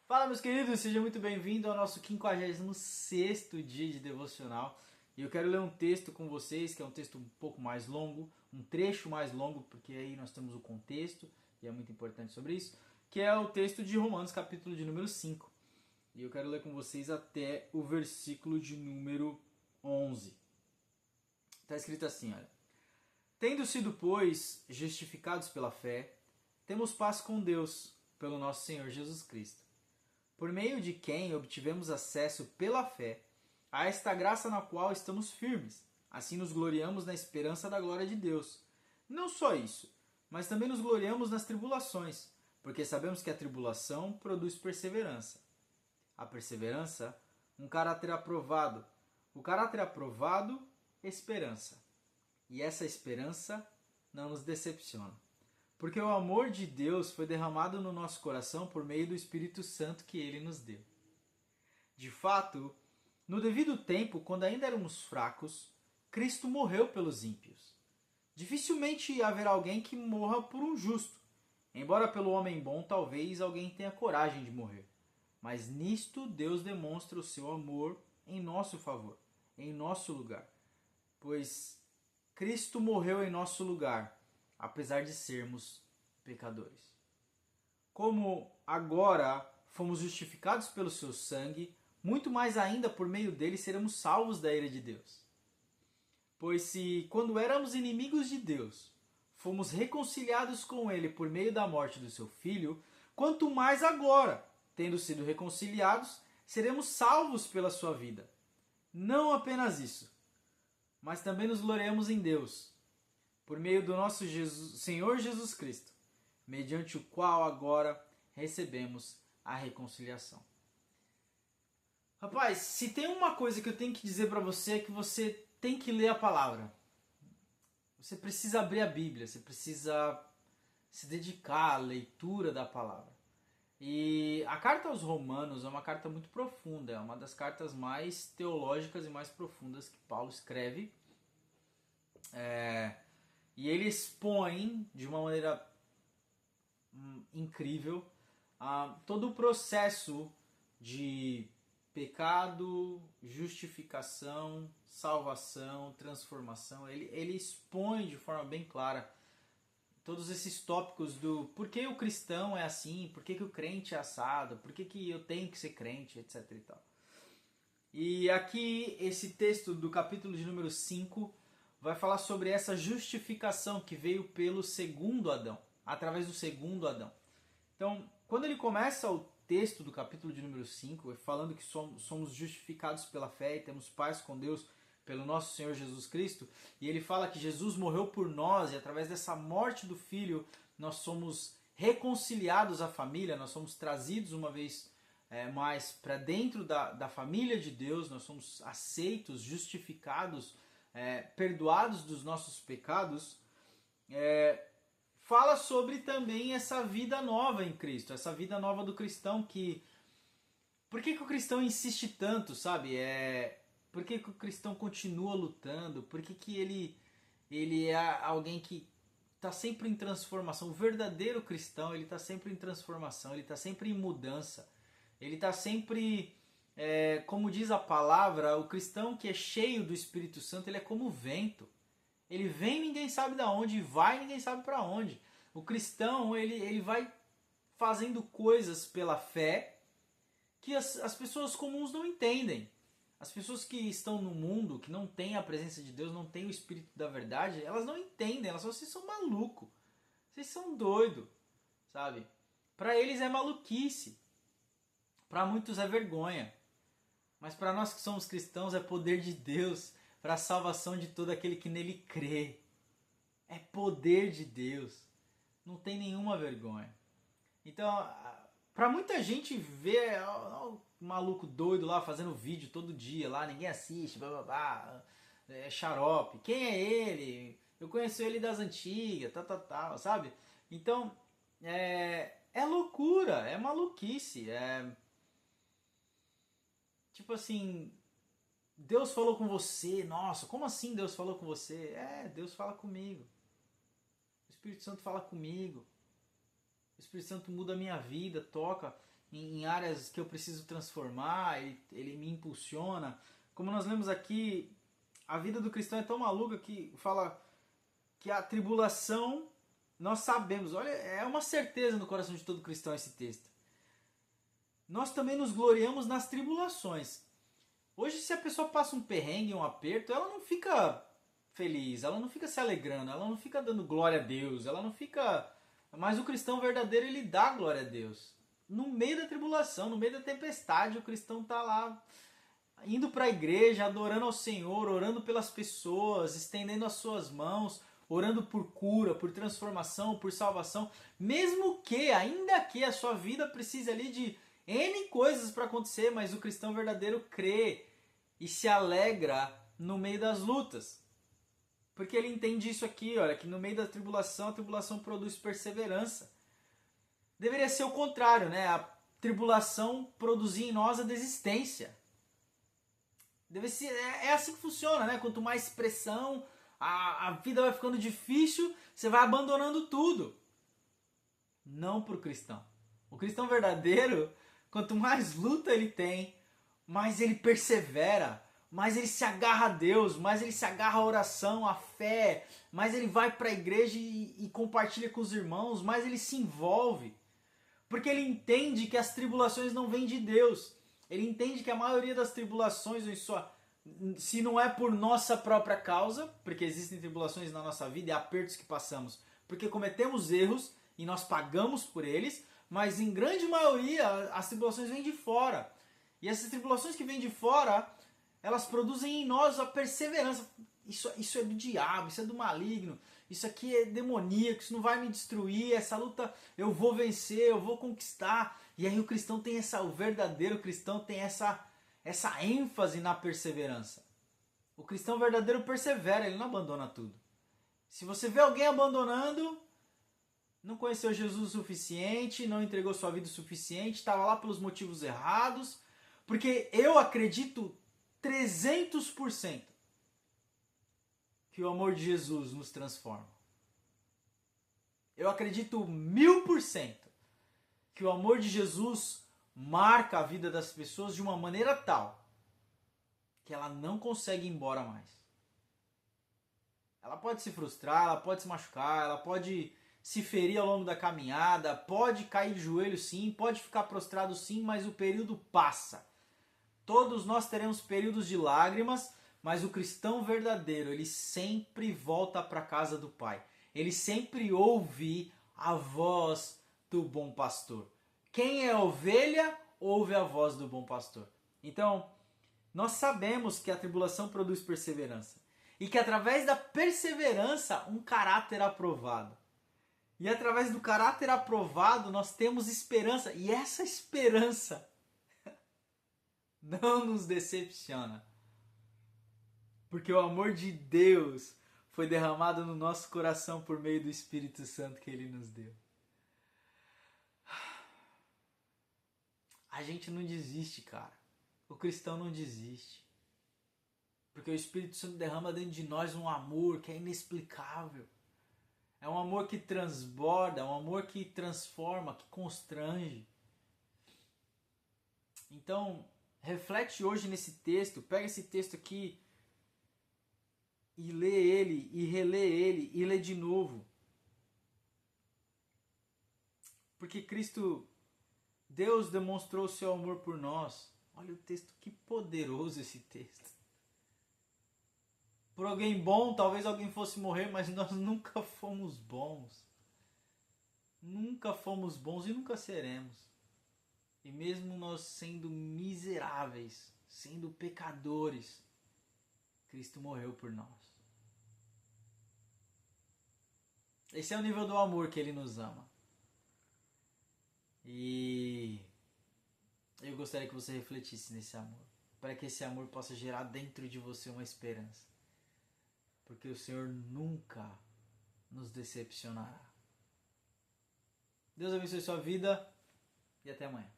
Fala, meus queridos, seja muito bem-vindo ao nosso 56º dia de devocional. E eu quero ler um texto com vocês, que é um texto um pouco mais longo, um trecho mais longo, porque aí nós temos o contexto, e é muito importante sobre isso, que é o texto de Romanos, capítulo de número 5. E eu quero ler com vocês até o versículo de número 11. Está escrito assim, olha. Tendo sido, pois, justificados pela fé, temos paz com Deus, pelo nosso Senhor Jesus Cristo, por meio de quem obtivemos acesso pela fé a esta graça na qual estamos firmes. Assim nos gloriamos na esperança da glória de Deus. Não só isso, mas também nos gloriamos nas tribulações, porque sabemos que a tribulação produz perseverança. A perseverança, um caráter aprovado. O caráter aprovado, esperança. E essa esperança não nos decepciona. Porque o amor de Deus foi derramado no nosso coração por meio do Espírito Santo que Ele nos deu. De fato, no devido tempo, quando ainda éramos fracos, Cristo morreu pelos ímpios. Dificilmente haverá alguém que morra por um justo, embora pelo homem bom talvez alguém tenha coragem de morrer. Mas nisto Deus demonstra o seu amor em nosso favor, em nosso lugar. Pois Cristo morreu em nosso lugar, apesar de sermos pecadores. Como agora fomos justificados pelo seu sangue, muito mais ainda por meio dele seremos salvos da ira de Deus. Pois se, quando éramos inimigos de Deus, fomos reconciliados com ele por meio da morte do seu Filho, quanto mais agora, tendo sido reconciliados, seremos salvos pela sua vida. Não apenas isso, mas também nos gloriamos em Deus, por meio do nosso Senhor Jesus Cristo, mediante o qual agora recebemos a reconciliação. Rapaz, se tem uma coisa que eu tenho que dizer para você é que você tem que ler a palavra. Você precisa abrir a Bíblia, você precisa se dedicar à leitura da palavra. E a carta aos Romanos é uma carta muito profunda, é uma das cartas mais teológicas e mais profundas que Paulo escreve. E ele expõe de uma maneira incrível todo o processo de pecado, justificação, salvação, transformação. Ele expõe de forma bem clara todos esses tópicos do por que o cristão é assim, por que o crente é assado, por que eu tenho que ser crente, etc. e tal. E aqui esse texto do capítulo de número 5 vai falar sobre essa justificação que veio pelo segundo Adão, através do segundo Adão. Então, quando ele começa o texto do capítulo de número 5, falando que somos justificados pela fé e temos paz com Deus pelo nosso Senhor Jesus Cristo, e ele fala que Jesus morreu por nós e através dessa morte do Filho nós somos reconciliados à família, nós somos trazidos uma vez mais para dentro da família de Deus, nós somos aceitos, justificados, perdoados dos nossos pecados. Fala sobre também essa vida nova em Cristo, essa vida nova do cristão que... Por que o cristão insiste tanto, sabe? Por que o cristão continua lutando? Por que ele é alguém que está sempre em transformação? O verdadeiro cristão, ele está sempre em transformação, ele está sempre em mudança. Ele está sempre, como diz a palavra, o cristão que é cheio do Espírito Santo, ele é como o vento. Ele vem, ninguém sabe de onde, e vai, ninguém sabe para onde. O cristão, ele vai fazendo coisas pela fé que as pessoas comuns não entendem. As pessoas que estão no mundo, que não têm a presença de Deus, não têm o Espírito da verdade, elas não entendem, elas falam, vocês são malucos, vocês são doidos, sabe? Para eles é maluquice, para muitos é vergonha, mas para nós que somos cristãos é poder de Deus, para a salvação de todo aquele que nele crê. É poder de Deus. Não tem nenhuma vergonha. Então, para muita gente ver o maluco doido lá fazendo vídeo todo dia, lá ninguém assiste, blá blá blá, é xarope. Quem é ele? Eu conheço ele das antigas, tal, sabe? Então, é loucura, é maluquice. Tipo assim... Deus falou com você, nossa, como assim Deus falou com você? Deus fala comigo. O Espírito Santo fala comigo. O Espírito Santo muda a minha vida, toca. em áreas que eu preciso transformar, ele me impulsiona. Como nós lemos aqui, a vida do cristão é tão maluca que fala que a tribulação, nós sabemos, olha, é uma certeza no coração de todo cristão esse texto. Nós também nos gloriamos nas tribulações. Hoje, se a pessoa passa um perrengue, um aperto, ela não fica feliz, ela não fica se alegrando, ela não fica dando glória a Deus, ela não fica... Mas o cristão verdadeiro, ele dá glória a Deus. No meio da tribulação, no meio da tempestade, o cristão está lá indo para a igreja, adorando ao Senhor, orando pelas pessoas, estendendo as suas mãos, orando por cura, por transformação, por salvação, mesmo que, ainda que a sua vida precise ali de N coisas para acontecer, mas o cristão verdadeiro crê e se alegra no meio das lutas. Porque ele entende isso aqui, olha, que no meio da tribulação, a tribulação produz perseverança. Deveria ser o contrário, né? A tribulação produzir em nós a desistência. É assim que funciona, né? Quanto mais pressão, a vida vai ficando difícil, você vai abandonando tudo. Não para o cristão. O cristão verdadeiro, quanto mais luta ele tem, mais ele persevera, mais ele se agarra a Deus, mais ele se agarra à oração, à fé, mais ele vai para a igreja e compartilha com os irmãos, mais ele se envolve. Porque ele entende que as tribulações não vêm de Deus. Ele entende que a maioria das tribulações, se não é por nossa própria causa, porque existem tribulações na nossa vida e apertos que passamos, porque cometemos erros e nós pagamos por eles, mas em grande maioria as tribulações vêm de fora. E essas tribulações que vêm de fora, elas produzem em nós a perseverança. Isso é do diabo, isso é do maligno, isso aqui é demoníaco, isso não vai me destruir, essa luta eu vou vencer, eu vou conquistar. E aí o cristão tem o verdadeiro cristão tem essa ênfase na perseverança. O cristão verdadeiro persevera, ele não abandona tudo. Se você vê alguém abandonando, não conheceu Jesus o suficiente, não entregou sua vida o suficiente, estava lá pelos motivos errados, porque eu acredito 300% que o amor de Jesus nos transforma. Eu acredito 1000% que o amor de Jesus marca a vida das pessoas de uma maneira tal que ela não consegue ir embora mais. Ela pode se frustrar, ela pode se machucar, ela pode se ferir ao longo da caminhada, pode cair de joelho sim, pode ficar prostrado sim, mas o período passa. Todos nós teremos períodos de lágrimas, mas o cristão verdadeiro, ele sempre volta para a casa do Pai. Ele sempre ouve a voz do bom pastor. Quem é ovelha, ouve a voz do bom pastor. Então, nós sabemos que a tribulação produz perseverança. E que através da perseverança, um caráter aprovado. E através do caráter aprovado, nós temos esperança. E essa esperança não nos decepciona. Porque o amor de Deus foi derramado no nosso coração por meio do Espírito Santo que Ele nos deu. A gente não desiste, cara. O cristão não desiste. Porque o Espírito Santo derrama dentro de nós um amor que é inexplicável. É um amor que transborda, é um amor que transforma, que constrange. Então, reflete hoje nesse texto, pega esse texto aqui e lê ele, e relê ele, e lê de novo. Porque Cristo, Deus demonstrou o seu amor por nós. Olha o texto, que poderoso esse texto. Por alguém bom, talvez alguém fosse morrer, mas nós nunca fomos bons. Nunca fomos bons e nunca seremos. E mesmo nós sendo miseráveis, sendo pecadores, Cristo morreu por nós. Esse é o nível do amor que Ele nos ama. E eu gostaria que você refletisse nesse amor, para que esse amor possa gerar dentro de você uma esperança. Porque o Senhor nunca nos decepcionará. Deus abençoe sua vida e até amanhã.